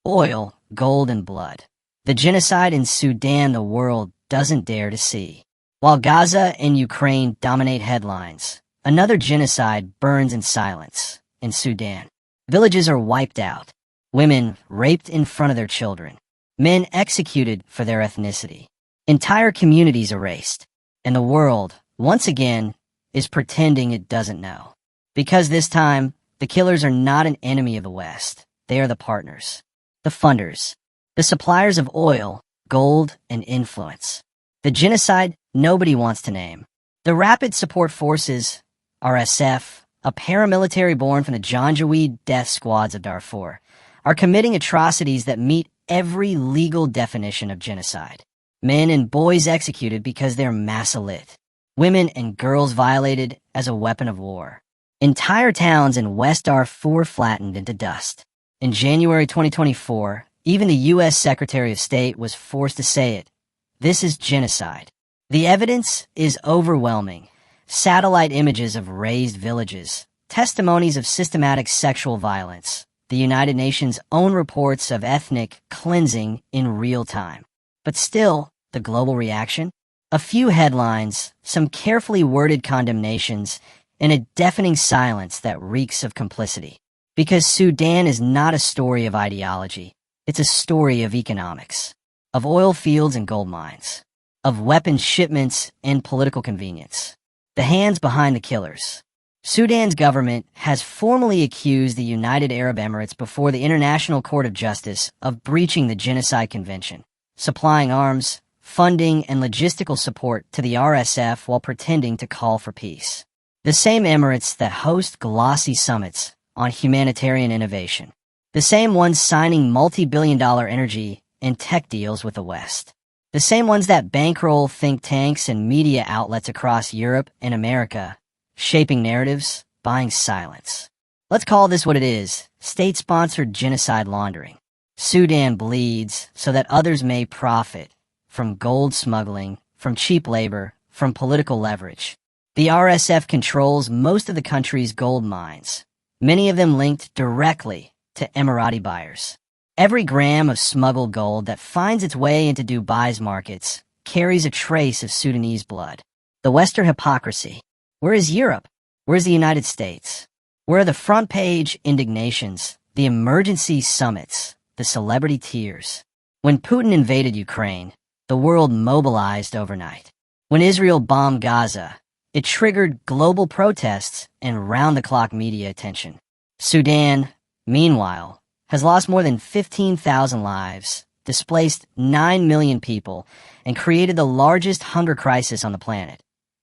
Oil, gold, and blood. The genocide in Sudan the world doesn't dare to see. While Gaza and Ukraine dominate headlines, another genocide burns in silence in Sudan. Villages are wiped out, women raped in front of their children, men executed for their ethnicity, entire communities erased, and the world, once again, is pretending it doesn't know. Because this time, the killers are not an enemy of the West. They are the partners, the funders, the suppliers of oil, gold, and influence. The genocide nobody wants to name. The Rapid Support Forces, RSF, a paramilitary born from the Janjaweed death squads of Darfur, are committing atrocities that meet every legal definition of genocide. Men and boys executed because they're Masalit. Women and girls violated as a weapon of war. Entire towns in West Darfur flattened into dust. In January 2024, even the U.S. Secretary of State was forced to say it. This is genocide. The evidence is overwhelming. Satellite images of razed villages, testimonies of systematic sexual violence, the United Nations' own reports of ethnic cleansing in real time. But still, the global reaction? A few headlines, some carefully worded condemnations, and a deafening silence that reeks of complicity. Because Sudan is not a story of ideology. It's a story of economics, of oil fields and gold mines, of weapons shipments and political convenience. The hands behind the killers. Sudan's government has formally accused the United Arab Emirates before the International Court of Justice of breaching the Genocide Convention, supplying arms, funding, and logistical support to the RSF while pretending to call for peace. The same Emirates that host glossy summits on humanitarian innovation. The same ones signing multi-billion-dollar energy and tech deals with the West. The same ones that bankroll think tanks and media outlets across Europe and America, shaping narratives, buying silence. Let's call this what it is, state-sponsored genocide laundering. Sudan bleeds so that others may profit from gold smuggling, from cheap labor, from political leverage. The RSF controls most of the country's gold mines, many of them linked directly to Emirati buyers. Every gram of smuggled gold that finds its way into Dubai's markets carries a trace of Sudanese blood. The Western hypocrisy. Where is Europe? Where is the United States? Where are the front-page indignations, the emergency summits, the celebrity tears? When Putin invaded Ukraine, the world mobilized overnight. When Israel bombed Gaza, it triggered global protests and round-the-clock media attention. Sudan, meanwhile, has lost more than 15,000 lives, displaced 9 million people, and created the largest hunger crisis on the planet,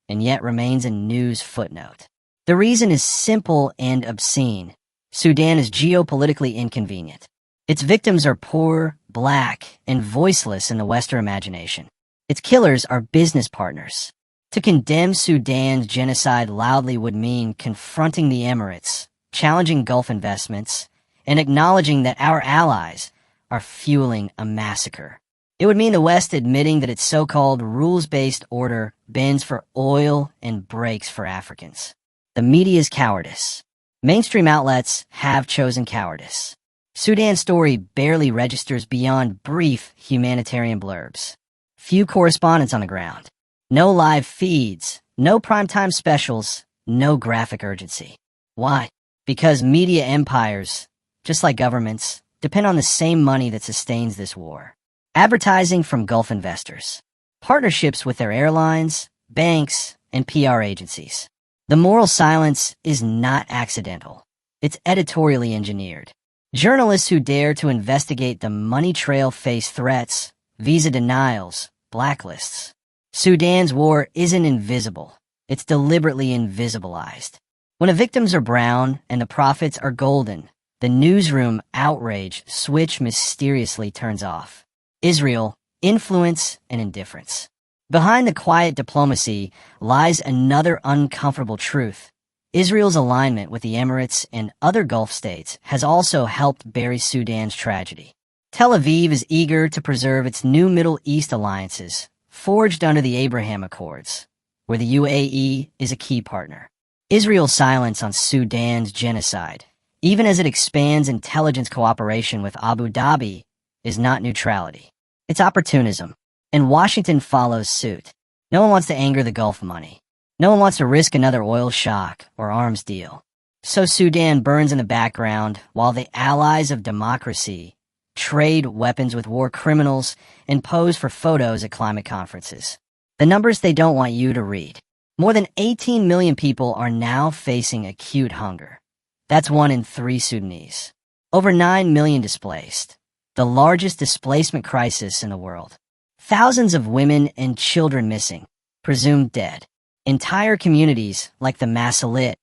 and yet remains a news footnote. The reason is simple and obscene. Sudan is geopolitically inconvenient. Its victims are poor, black, and voiceless in the Western imagination. Its killers are business partners. To condemn Sudan's genocide loudly would mean confronting the Emirates, challenging Gulf investments, and acknowledging that our allies are fueling a massacre. It would mean the West admitting that its so-called rules-based order bends for oil and breaks for Africans. The media's cowardice. Mainstream outlets have chosen cowardice. Sudan's story barely registers beyond brief humanitarian blurbs. Few correspondents on the ground. No live feeds, no primetime specials, no graphic urgency. Why? Because media empires, just like governments, depend on the same money that sustains this war. Advertising from Gulf investors. Partnerships with their airlines, banks, and PR agencies. The moral silence is not accidental. It's editorially engineered. Journalists who dare to investigate the money trail face threats, visa denials, blacklists. Sudan's war isn't invisible. It's deliberately invisibilized. When the victims are brown and the profits are golden, the newsroom outrage switch mysteriously turns off. Israel, influence and indifference. Behind the quiet diplomacy lies another uncomfortable truth. Israel's alignment with the Emirates and other Gulf states has also helped bury Sudan's tragedy. Tel Aviv is eager to preserve its new Middle East alliances, forged under the Abraham Accords, where the UAE is a key partner. Israel's silence on Sudan's genocide even as it expands intelligence cooperation with Abu Dhabi, is not neutrality. It's opportunism. And Washington follows suit. No one wants to anger the Gulf money. No one wants to risk another oil shock or arms deal. So Sudan burns in the background while the allies of democracy trade weapons with war criminals and pose for photos at climate conferences. The numbers they don't want you to read. More than 18 million people are now facing acute hunger. That's 1 in 3 Sudanese. Over 9 million displaced. The largest displacement crisis in the world. Thousands of women and children missing, presumed dead. Entire communities, like the Masalit,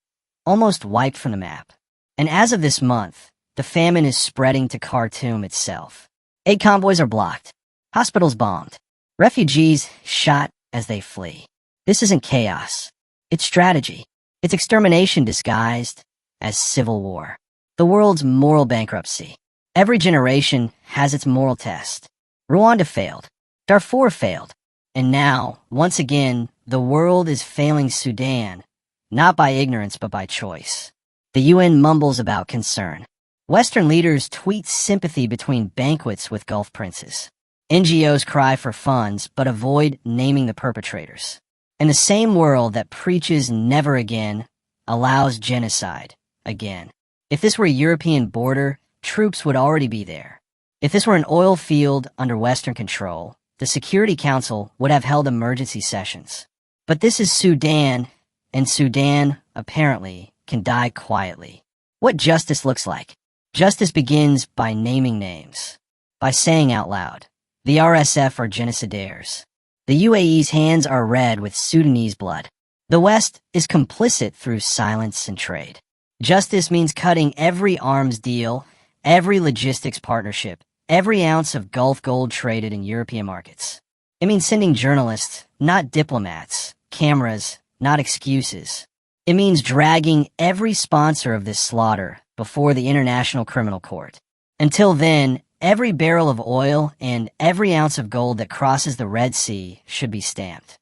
almost wiped from the map. And as of this month, the famine is spreading to Khartoum itself. Aid convoys are blocked. Hospitals bombed. Refugees shot as they flee. This isn't chaos. It's strategy. It's extermination disguised as civil war. The world's moral bankruptcy. Every generation has its moral test. Rwanda failed. Darfur failed. And now, once again, the world is failing Sudan, not by ignorance but by choice. The UN mumbles about concern. Western leaders tweet sympathy between banquets with Gulf princes. NGOs cry for funds but avoid naming the perpetrators. And the same world that preaches never again allows genocide again. If this were a European border, troops would already be there. If this were an oil field under Western control, the Security Council would have held emergency sessions. But this is Sudan, and Sudan, apparently, can die quietly. What justice looks like? Justice begins by naming names, by saying out loud, the RSF are genocidaires. The UAE's hands are red with Sudanese blood. The West is complicit through silence and trade. Justice means cutting every arms deal, every logistics partnership, every ounce of Gulf gold traded in European markets. It means sending journalists, not diplomats, cameras, not excuses. It means dragging every sponsor of this slaughter before the International Criminal Court. Until then, every barrel of oil and every ounce of gold that crosses the Red Sea should be stamped.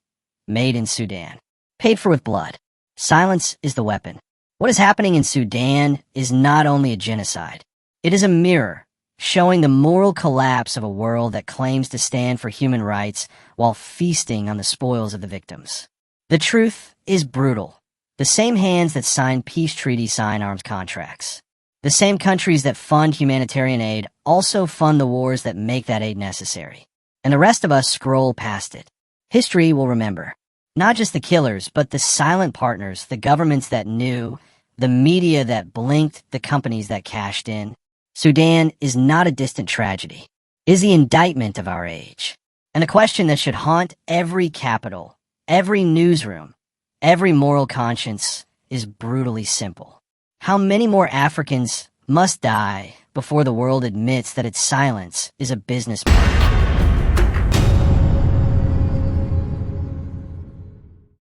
Made in Sudan. Paid for with blood. Silence is the weapon. What is happening in Sudan is not only a genocide. It is a mirror, showing the moral collapse of a world that claims to stand for human rights while feasting on the spoils of the victims. The truth is brutal. The same hands that sign peace treaties sign arms contracts. The same countries that fund humanitarian aid also fund the wars that make that aid necessary. And the rest of us scroll past it. History will remember. Not just the killers, but the silent partners, the governments that knew, the media that blinked, the companies that cashed in. Sudan is not a distant tragedy. It is the indictment of our age. And the question that should haunt every capital, every newsroom, every moral conscience is brutally simple. How many more Africans must die before the world admits that its silence is a business partner?